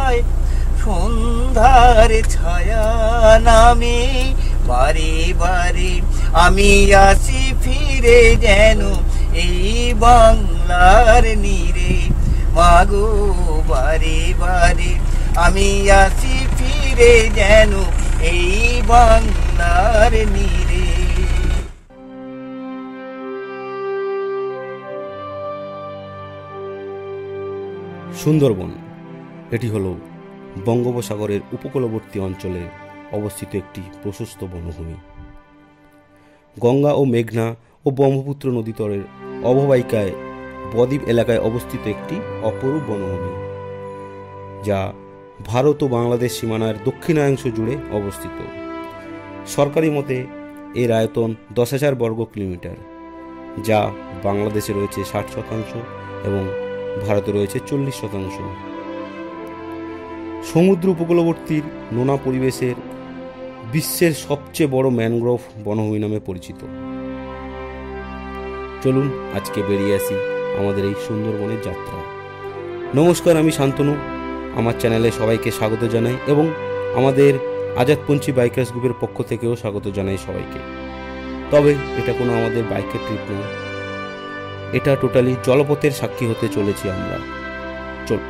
যায় সন্ধ্যার ছায়া নামে বারে বারে আমি আসি ফিরে যেন এই বাংলার নীরে মাগো বারে বারে আমি আসি ফিরে যেন এই বাংলার নীরে। সুন্দরবন এটি হলো বঙ্গোপসাগরের উপকূলবর্তী অঞ্চলে অবস্থিত একটি প্রশস্ত বনভূমি। গঙ্গা ও মেঘনা ও ব্রহ্মপুত্র নদীতটের অববাহিকায় বদ্বীপ এলাকায় অবস্থিত একটি অপরূপ বনভূমি, যা ভারত ও বাংলাদেশ সীমানার দক্ষিণাংশ জুড়ে অবস্থিত। সরকারি মতে এর আয়তন 10,000 বর্গ কিলোমিটার, যা বাংলাদেশে রয়েছে 60% এবং ভারতে রয়েছে 40%। সমুদ্র উপকূলবর্তীর নোনা পরিবেশের বিশ্বের সবচেয়ে বড় ম্যানগ্রোভ বনভূমি নামে পরিচিত। চলুন আজকে বেরিয়ে আসি আমাদের এই সুন্দরবনের যাত্রা। নমস্কার, আমি শান্তনু। আমার চ্যানেলে সবাইকে স্বাগত জানাই এবং আমাদের আজাদপন্থী বাইকার্স গ্রুপের পক্ষ থেকেও স্বাগত জানাই সবাইকে। তবে এটা কোনো আমাদের বাইকের ট্রিপ নয়, এটা টোটালি জলপথের সাক্ষী হতে চলেছি আমরা। চল।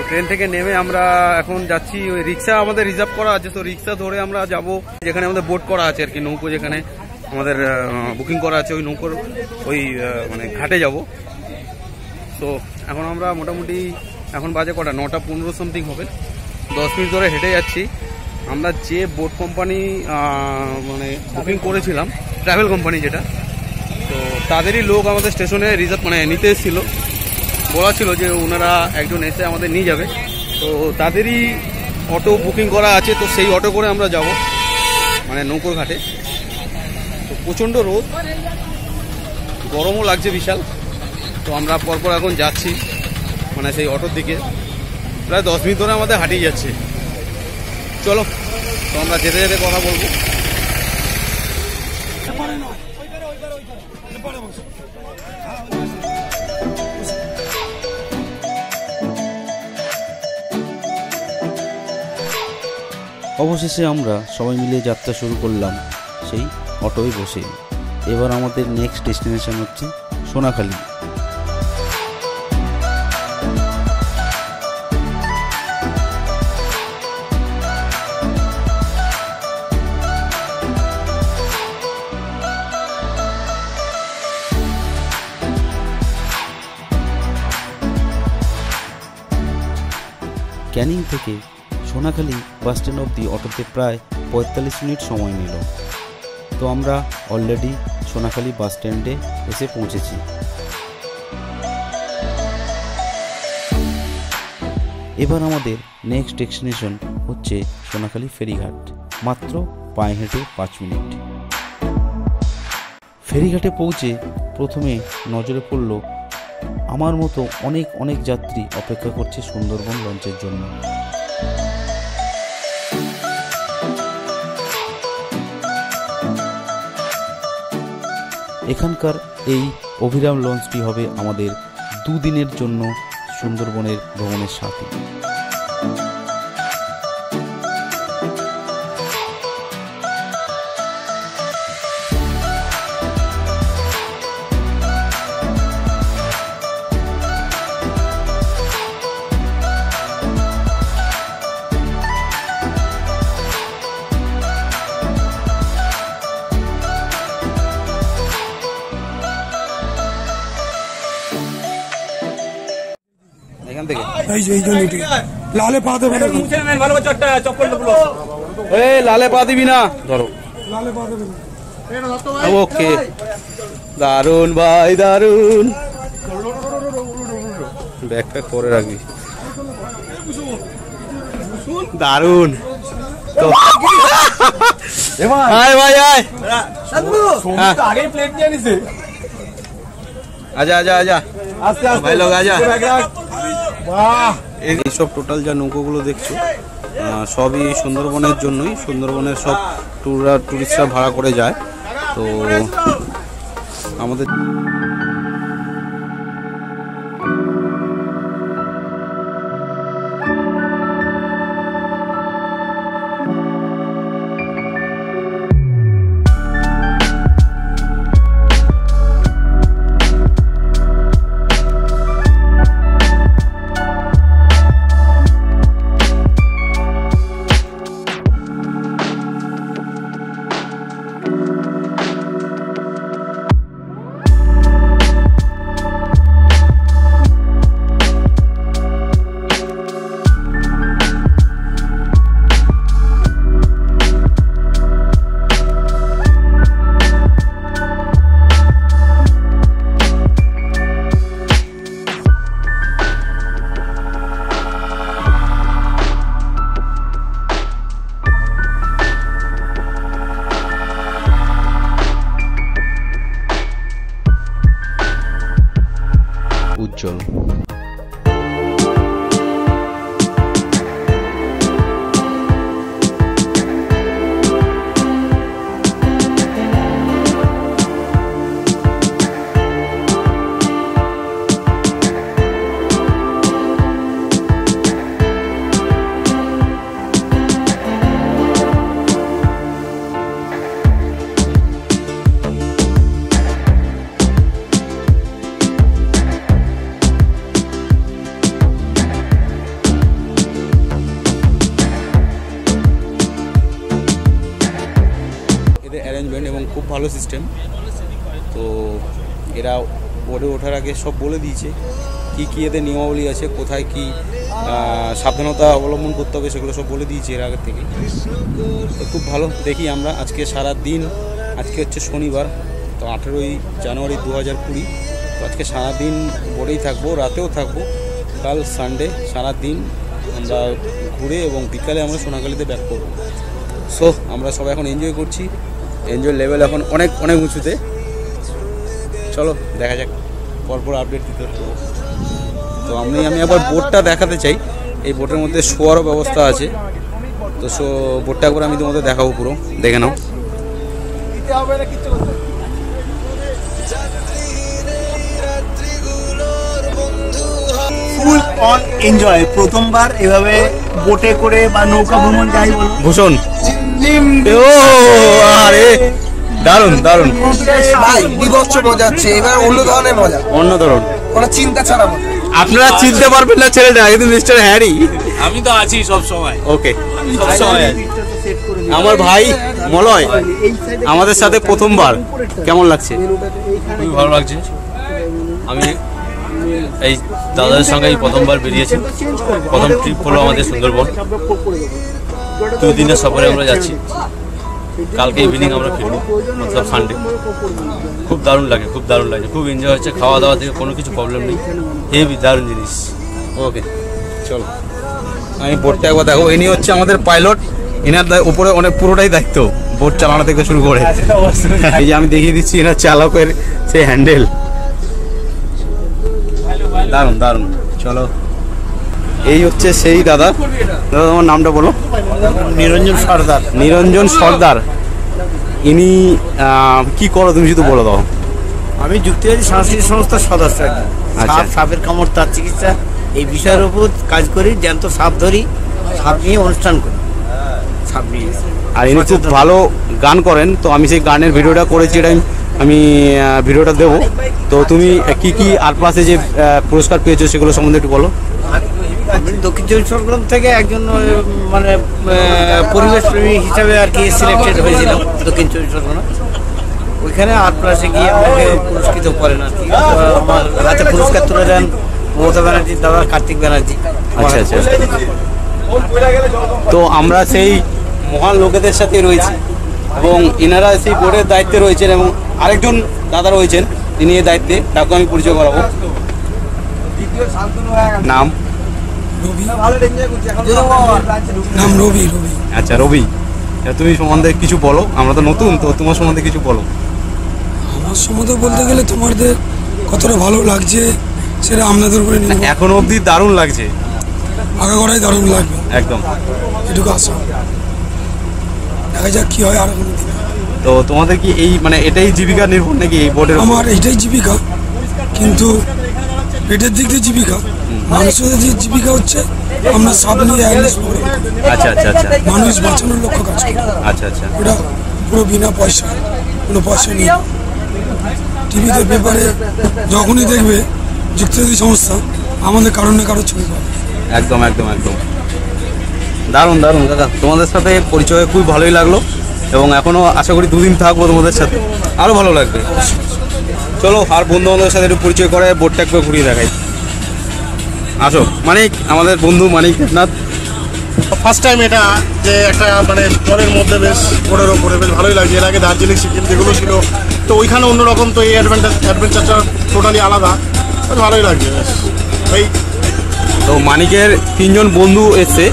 ট্রেন থেকে নেমে আমরা এখন যাচ্ছি, ওই রিক্সা আমাদের রিজার্ভ করা আছে, তো রিক্সা ধরে আমরা যাব যেখানে আমাদের বোট করা আছে আর কি, নৌকো যেখানে আমাদের বুকিং করা আছে, ওই নৌকোর ওই মানে ঘাটে যাব। তো এখন আমরা মোটামুটি এখন বাজে কটা 9:15 সামথিং হবে, 10 মিনিট ধরে হেঁটে যাচ্ছি। আমরা যে বোট কোম্পানি মানে বুকিং করেছিলাম, ট্রাভেল কোম্পানি যেটা, তো তাদেরই লোক আমাদের স্টেশনে রিজার্ভ মানে নিতে এসেছিল, বলা ছিল যে ওনারা একজন এসে আমাদের নিয়ে যাবে, তো তাদেরই অটো বুকিং করা আছে। তো সেই অটো করে আমরা যাব মানে নৌকোর ঘাটে। তো প্রচণ্ড রোদ, গরমও লাগছে বিশাল। তো আমরা পরপর এখন যাচ্ছি মানে সেই অটোর দিকে, প্রায় 10 মিনিট ধরে আমাদের হাঁটিয়ে যাচ্ছে। চলো, তো আমরা যেতে যেতে কথা বলবো। অবশেষে আমরা সবাই মিলে যাত্রা শুরু করলাম সেই অটোয় বসে। এবার আমাদের নেক্সট ডেস্টিনেশন হচ্ছে সোনাখালী। ক্যানিং থেকে সোনাখালি বাস স্ট্যান্ড অবধি অটোতে প্রায় 45 মিনিট সময় নিল। তো আমরা অলরেডি সোনাখালি বাস স্ট্যান্ডে এসে পৌঁছেছি। এবার আমাদের নেক্সট ডেস্টিনেশন হচ্ছে সোনাখালি ফেরিঘাট, মাত্র পায়ে হেঁটে 5 মিনিট। ফেরিঘাটে পৌঁছে প্রথমে নজরে পড়ল আমার মতো অনেক যাত্রী অপেক্ষা করছে সুন্দরবন লঞ্চের জন্য। এখানকার এই অভিরাম লঞ্চটি হবে আমাদের 2 দিনের জন্য সুন্দরবনের ভ্রমণের সাথী। এখান থেকে লালে পা দেবে না, লালে পা দিবি না, ধরো লালে পা দেবে না। ওকে, দারুন ভাই দারুন, ব্যাগটা করে রাখবি, দারুন। তো আয় ভাই আয়, আগেই প্লেট নিয়ে নিছে। আজা আজা আজা, আস্তে আস্তে ভাই লোক আজা। বাহ, এইসব টোটাল যা নৌকোগুলো দেখছো সবই এই সুন্দরবনের জন্যই, সুন্দরবনের সব টুরিস্টরা ভাড়া করে যায়। তো আমাদের উজ্জ্বল। অ্যারেঞ্জমেন্ট এবং খুব ভালো সিস্টেম। তো এরা বোর্ডে ওঠার আগে সব বলে দিয়েছে কি কি এদের নিয়মাবলী আছে, কোথায় কি সাবধানতা অবলম্বন করতে হবে, সেগুলো সব বলে দিয়েছে এর আগের থেকে। তো খুব ভালো। দেখি আমরা আজকে সারা দিন, আজকে হচ্ছে শনিবার, তো 18ই জানুয়ারি 2020। তো আজকে সারাদিন বোর্ডেই থাকবো, রাতেও থাকবো, কাল সানডে সারা দিন আমরা ঘুরে এবং বিকালে আমরা সোনাখালিতে ব্যাক করবো। সো আমরা সবাই এখন এনজয় করছি, এনজয় লেভেল এখন অনেক অনেক উঁচুতে। চলো দেখা যাক, পরপর আপডেট দিতে হবে। তো আমি আবার বোটটা দেখাতে চাই। এই বোটের মধ্যে শোয়ারও ব্যবস্থা আছে। তো বোটটা একবার আমি তোমাদের দেখাবো, পুরো দেখে নাও। Full on enjoy. প্রথমবার এভাবে বোটে করে বা নৌকা ভ্রমণ যাই বলুন, ভূষণ ও আরে দারুন দারুন ভাই বিভৎস মজা হচ্ছে এবার, অন্য ধরনের মজা, অন্য ধরন, কোনো চিন্তা ছাড়া মজা। আপনারা চিনতে পারবেন না ছেলেটা, কিন্তু মিস্টার হ্যারি। আমি তো আছি সব সময়, ওকে, সব সময় আমার ভাই মলয় আমাদের সাথে প্রথমবার। কেমন লাগছে? খুবই ভালো লাগছে। আমি এই দাদাদের সঙ্গে এই প্রথমবার বেরিয়েছি। প্রথম ট্রিপ হলো আমাদের সুন্দরবন। 2 দিনের সফরে আমরা যাচ্ছি। কালকে ইভিনিং আমরা ফিরবো, মতলব সানডে। খুব দারুণ লাগে, খুব দারুণ লাগে, খুব এনজয় হচ্ছে। খাওয়া দাওয়া থেকে কোনো কিছু প্রবলেম নেই, হেভি দারুণ জিনিস। ওকে চলো, আমি বোটটা একবার দেখো। ইনি হচ্ছে আমাদের পাইলট, এনার উপরে অনেক পুরোটাই দায়িত্ব বোট চালানো থেকে শুরু করে। এই যে আমি দেখিয়ে দিচ্ছি এনার চালকের সেই হ্যান্ডেল, দারুণ দারুণ। চলো, এই হচ্ছে সেই দাদা। দাদা তোমার নামটা বলো। নিরঞ্জন সর্দার। নিরঞ্জন সর্দার। ইনি কি করো তুমি শুধু বলে দাও। আমি যুক্তরাজ্য সাংস্কৃতিক সংস্থার সদস্য। আচ্ছা। সাপের কামড় তার চিকিৎসা এই বিষয়ের উপর কাজ করি। জ্যান্ত সাপ ধরি, সাপ নিয়ে অনুষ্ঠান করি, সাপ নিয়ে। আর ইনি খুব ভালো গান করেন, তো আমি সেই গানের ভিডিওটা করেছি, এটা আমি ভিডিওটা দেবো। তো তুমি কি কি আর প্লাসে যে পুরস্কার পেয়েছো সেগুলো সম্বন্ধে একটু বলো। দক্ষিণ চব্বিশ পরগনা থেকে একজন মানে পরিবেশ প্রেমী হিসাবে আর কি সিলেক্টেড হয়েছিলাম দক্ষিণ চব্বিশ পরগনা। ওইখানে আর প্লাসে গিয়ে আমাকে পুরস্কৃত করেন আর কি। আমার হাতে পুরস্কার তুলে দেন মমতা ব্যানার্জির দাদা কার্তিক ব্যানার্জি। আচ্ছা আচ্ছা। তো আমরা সেই মহান লোকেদের সাথে রয়েছি এবং এনারা সেই বোর্ডের দায়িত্বে রয়েছেন এবং আরেকজন দাদা রয়েছেন তিনি এই দায়িত্বে, তাকে আমি পরিচয় করাবো। নাম? নাম রবি। আচ্ছা রবি, তুমি সম্বন্ধে কিছু বলো। আমরা তো নতুন, তো তোমার সম্বন্ধে কিছু বলো। আমার সম্বন্ধে বলতে গেলে তোমাদের কতটা ভালো লাগছে সেটা আপনাদের উপরে নির্ভর। এখনো অবধি দারুণ লাগছে, আগাগোড়াই দারুণ লাগবে, একদম। এটুকু আশা। দেখা যাক কি হয় আরো কোনো দিন। তো তোমাদের কি এই মানে এটাই জীবিকা নির্ভর নাকি এই বোর্ডের? আমার এইটাই জীবিকা, কিন্তু পেটের দিক দিয়ে জীবিকা। মানুষের যে জীবিকা হচ্ছে আমরা সাপ নিয়ে অ্যাওয়ারনেস প্রোগ্রাম। আচ্ছা আচ্ছা আচ্ছা মানুষ বাঁচানোর লক্ষ্য কাজ করি। আচ্ছা আচ্ছা। ওটা পুরো বিনা পয়সা, কোনো পয়সা নেই। টিভিতে পেপারে যখনই দেখবে যুক্তরাজ্য সংস্থা, আমাদের কারণ না কারো ছবি পাবে। একদম একদম একদম, দারুণ দারুণ দাদা। তোমাদের সাথে পরিচয় খুব ভালোই লাগলো এবং এখনও আশা করি 2 দিন থাকবো তোমাদের সাথে, আরও ভালো লাগবে। চলো, আর বন্ধু বান্ধবের সাথে একটু পরিচয় করে বোটটা একটু ঘুরিয়ে দেখাই। আসো, মানিক, আমাদের বন্ধু মানিক দেবনাথ। ফার্স্ট টাইম এটা যে একটা মানে জলের মধ্যে বেশ বোর্ডের ওপরে বেশ ভালোই লাগছে। এর আগে দার্জিলিং সিকিম যেগুলো ছিল, তো ওইখানে অন্যরকম, তো এই অ্যাডভেঞ্চারটা টোটালি আলাদা, বেশ ভালোই লাগছে বেশ। এই তো মানিকের 3 জন বন্ধু এসছে,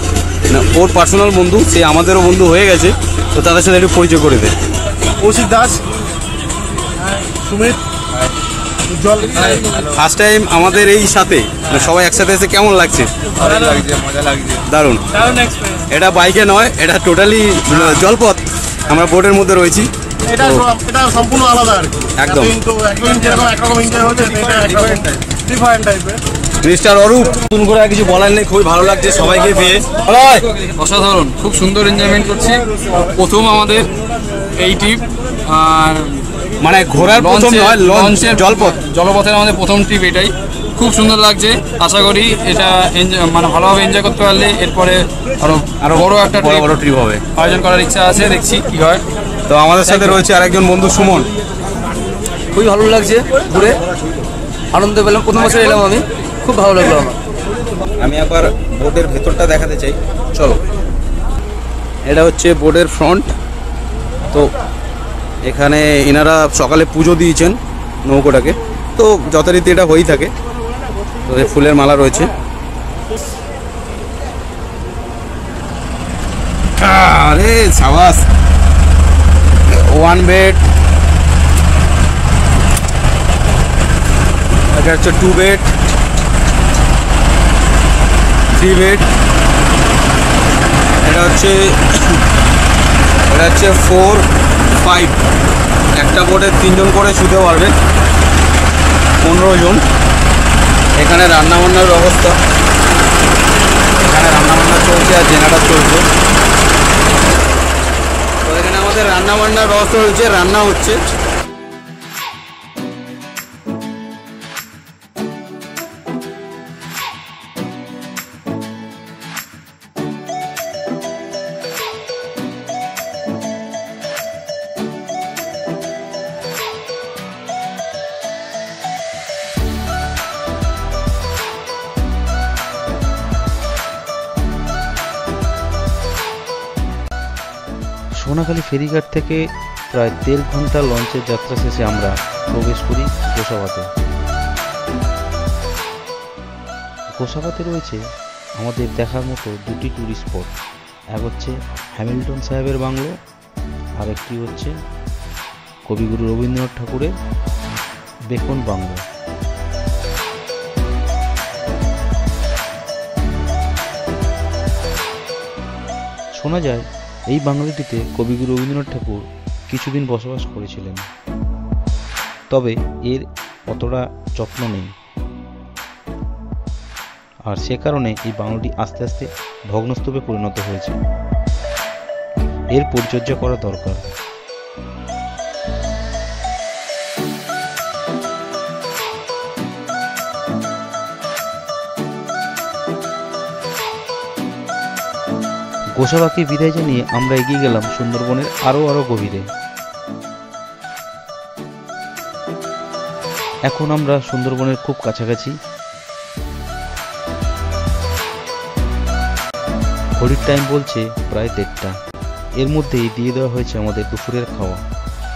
ওর পার্সোনাল বন্ধু, সে আমাদেরও বন্ধু হয়ে গেছে। তো তাদের সাথে একটু পরিচয় করে দে। কৌশিক দাস, সুমিত, উজ্জ্বল। ফার্স্ট টাইম আমাদের এই সাথে সবাই একসাথে এসে কেমন লাগছে? ভালো লাগছে, মজা লাগছে। দারুণ। এটা বাইকে নয়, এটা টোটালি জলপথ, আমরা বোটের মধ্যে রয়েছি। এটা সম্পূর্ণ আলাদা আর কি। একদম। তো একদম যেরকম একরকম এনজয় হচ্ছে, এটা একরকম ডিফারেন্ট টাইপের। মিস্টার অরূপ, নতুন করে কিছু বলার নেই, খুবই ভালো লাগছে সবাইকে পেয়ে। অসাধারণ, খুব সুন্দর এনজয়মেন্ট করছি। প্রথম আমাদের এই ট্রিপ, আর মানে ঘোরার প্রথম নয়, লঞ্চের জলপথ, জলপথের আমাদের প্রথম ট্রিপ এটাই। খুব সুন্দর লাগছে। আশা করি এটা মানে ভালোভাবে এনজয় করতে পারলে এরপরে আরো বড় একটা বড় ট্রিপ হবে, আয়োজন করার ইচ্ছা আছে, দেখছি কি হয়। তো আমাদের সাথে রয়েছে আরেকজন বন্ধু সুমন। খুবই ভালো লাগছে, ঘুরে আনন্দ পেলাম। প্রথম বছর এলাম আমি, খুব ভালো লাগলো আমার। আমি একবার বোটের ভেতরটা দেখাতে চাই, চলো। এটা হচ্ছে বোটের ফ্রন্ট। তো এখানে এনারা সকালে পুজো দিয়েছেন নৌকোটাকে, তো যথারীতি এটা হয়েই থাকে। তো ফুলের মালা রয়েছে। আরে সাবাস, 1 বেড, এটা হচ্ছে 2 বেড, 3 বেড, এটা হচ্ছে 4, 5। একটা বোটে 3 জন করে শুতে পারবে, 15 জন। এখানে রান্নাবান্নার ব্যবস্থা, এখানে রান্নাবান্না চলছে আর জেনারেটর চলছে। তো এখানে আমাদের রান্নাবান্নার ব্যবস্থা হচ্ছে, রান্না হচ্ছে। সোনাখালী ফেরিঘাট থেকে প্রায় 1.5 ঘন্টা লঞ্চের যাত্রা শেষে আমরা প্রবেশ করি গোসাবাতে। গোসাবাতে রয়েছে আমাদের দেখার মতো দুটি ট্যুরিস্ট স্পট, এক হচ্ছে হ্যামিল্টন সাহেবের বাংলো, আর একটি হচ্ছে কবিগুরু রবীন্দ্রনাথ ঠাকুরের বেকন বাংলো। শোনা যায় এই বাংলোটিতে কবিগুরু রবীন্দ্রনাথ ঠাকুর কিছুদিন বসবাস করেছিলেন, তবে এর অতটা যত্ন নেই, আর সে কারণে এই বাংলোটি আস্তে আস্তে ভগ্নস্তূপে পরিণত হয়েছে। এর পরিচর্যা করা দরকার। গোসাবাকে বিদায় জানিয়ে আমরা এগিয়ে গেলাম সুন্দরবনের আরো গভীরে। এখন আমরা সুন্দরবনের খুব কাছাকাছি। ঘড়ির টাইম বলছে প্রায় 1:30। এর মধ্যেই দিয়ে দেওয়া হয়েছে আমাদের দুপুরের খাওয়া।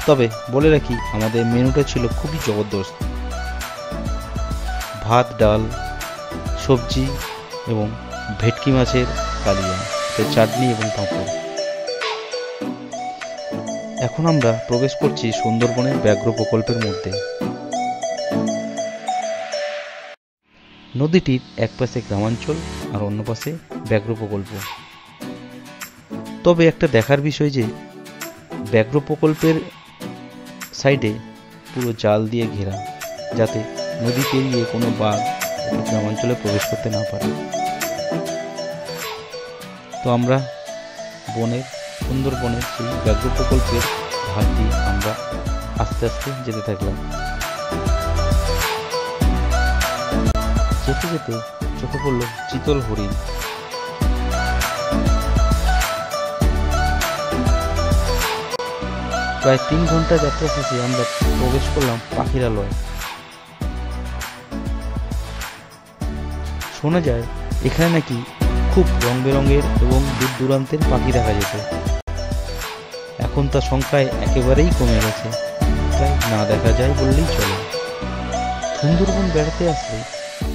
তবে বলে রাখি, আমাদের মেনুটা ছিল খুবই জবরদস্ত। ভাত, ডাল, সবজি এবং ভেটকি মাছের কালিয়া, চাটনি এবং পাঁপড়। এখন আমরা প্রবেশ করছি সুন্দরবনের ব্যাঘ্র প্রকল্পের মধ্যে। নদীটির এক পাশে গ্রামাঞ্চল আর অন্য পাশে ব্যাঘ্র প্রকল্প। তবে একটা দেখার বিষয় যে ব্যাঘ্র প্রকল্পের সাইডে পুরো জাল দিয়ে ঘেরা, যাতে নদী পেরিয়ে কোনো বাঘ গ্রামাঞ্চলে প্রবেশ করতে না পারে। তো আমরা সুন্দরবনের সেই ব্যাঘ্র প্রকল্পের ধার দিয়ে আমরা আস্তে আস্তে যেতে থাকলাম। যেতে যেতে চোখে পড়ল চিতল হরিণ। প্রায় 3 ঘন্টা যাত্রা শেষে আমরা প্রবেশ করলাম পাখিরালয়। শোনা যায় এখানে নাকি খুব রং বেরঙের এবং দূর দূরান্তের পাখি দেখা যেত। এখন তার সংখ্যায় একেবারেই কমে গেছে, তাই না দেখা যায় বললেই চলে। সুন্দরবন বেড়াতে আসলে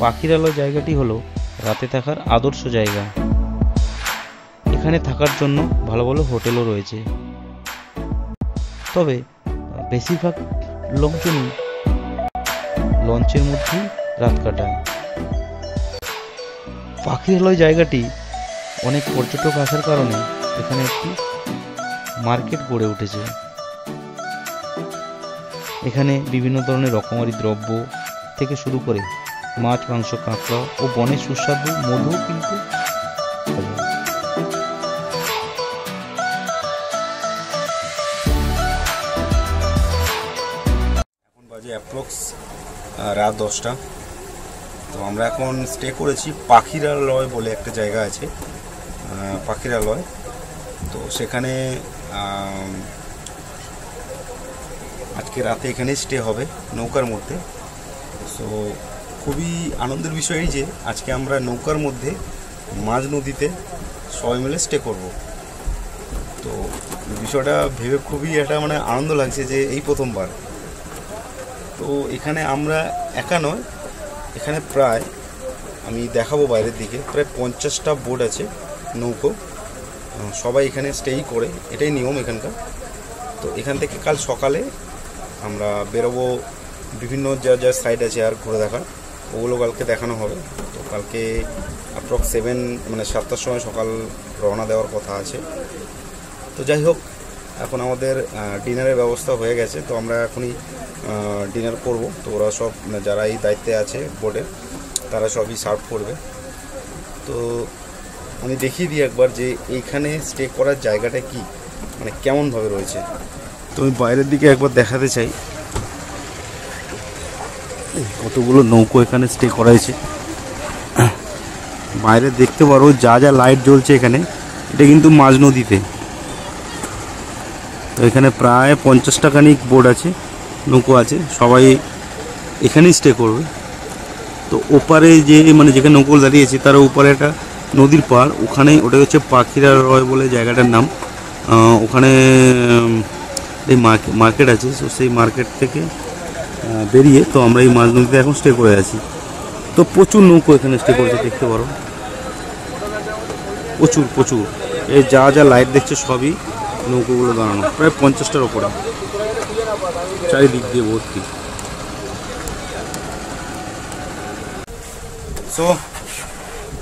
পাখিরালয় জায়গাটি হলো রাতে থাকার আদর্শ জায়গা। এখানে থাকার জন্য ভালো ভালো হোটেলও রয়েছে, তবে বেশিরভাগ লোকজনই লঞ্চের মধ্যেই রাত কাটায়। পাখিরালয় জায়গাটি অনেক পর্যটক আসার কারণে এখানে একটি মার্কেট গড়ে উঠেছে। এখানে বিভিন্ন ধরনের রকমারি দ্রব্য থেকে শুরু করে মাছ, মাংস, কাঁকড়া ও বনের সুস্বাদু মধু কিন্তু এখন বাজে অ্যাপ্রক্স রাত 10টা। তো আমরা এখন স্টে করেছি পাখিরালয় বলে একটা জায়গা আছে, পাখিরালয়। তো সেখানে আজকে রাতে এখানে স্টে হবে নৌকার মধ্যে। সো খুবই আনন্দের বিষয় যে আজকে আমরা নৌকার মধ্যে মাঝ নদীতে সবাই মিলে স্টে করব। তো বিষয়টা ভেবে খুবই একটা মানে আনন্দ লাগছে যে এই প্রথমবার। তো এখানে আমরা একা নয়, এখানে প্রায় আমি দেখাবো বাইরের দিকে প্রায় 50টা বোট আছে, নৌকো। সবাই এখানে স্টেই করে, এটাই নিয়ম এখানকার। তো এখান থেকে কাল সকালে আমরা বেরোবো, বিভিন্ন যা সাইড আছে আর ঘুরে দেখার, ওগুলো কালকে দেখানো হবে। তো কালকে অ্যাপ্রক্স 7টার সময় সকাল রওনা দেওয়ার কথা আছে। তো যাই হোক, এখন আমাদের ডিনারের ব্যবস্থা হয়ে গেছে। তো আমরা এখনই ডিনার করব। তো ওরা সব যারা এই দায়িত্বে আছে বোর্ডের, তারা সবই সার্ভ করবে। তো আমি দেখিয়ে দিই একবার যে এইখানে স্টে করার জায়গাটা কি, মানে কেমনভাবে রয়েছে। তো আমি বাইরের দিকে একবার দেখাতে চাই, কতগুলো নৌকো এখানে স্টে করা হয়েছে। বাইরে দেখতে পারো যা লাইট জ্বলছে এখানে, এটা কিন্তু মাঝ নদীতে। তো এখানে প্রায় 50টা খানিক বোট আছে, নৌকো আছে, সবাই এখানেই স্টে করবে। তো ওপারে যে যেখানে নৌকো দাঁড়িয়েছে তার উপরে একটা নদীর পাড়, ওখানেই ওটা হচ্ছে পাখিরালয় বলে জায়গাটার নাম। ওখানে এই মার্কেট আছে, তো সেই মার্কেট থেকে বেরিয়ে তো আমরা এই মাঝ নদীতে এখন স্টে করে আছি। তো প্রচুর নৌকো এখানে স্টে করেছে, দেখতে পারো প্রচুর প্রচুর। এই যা যা লাইট দেখছে সবই নৌকোগুলো দাঁড়ানো, প্রায় 50টার ওপরে, চারিদিক দিয়ে ভর্তি। সো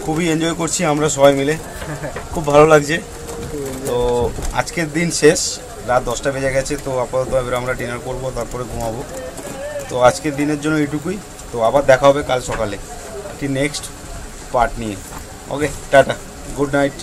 খুবই এনজয় করছি আমরা সবাই মিলে, খুব ভালো লাগছে। তো আজকের দিন শেষ, রাত 10টা বেজে গেছে। তো আপাতত এবার আমরা ডিনার করব, তারপরে ঘুমাবো। তো আজকের দিনের জন্য এইটুকুই। তো আবার দেখা হবে কাল সকালে একটি নেক্সট পার্ট নিয়ে। ওকে, টাটা, গুড নাইট।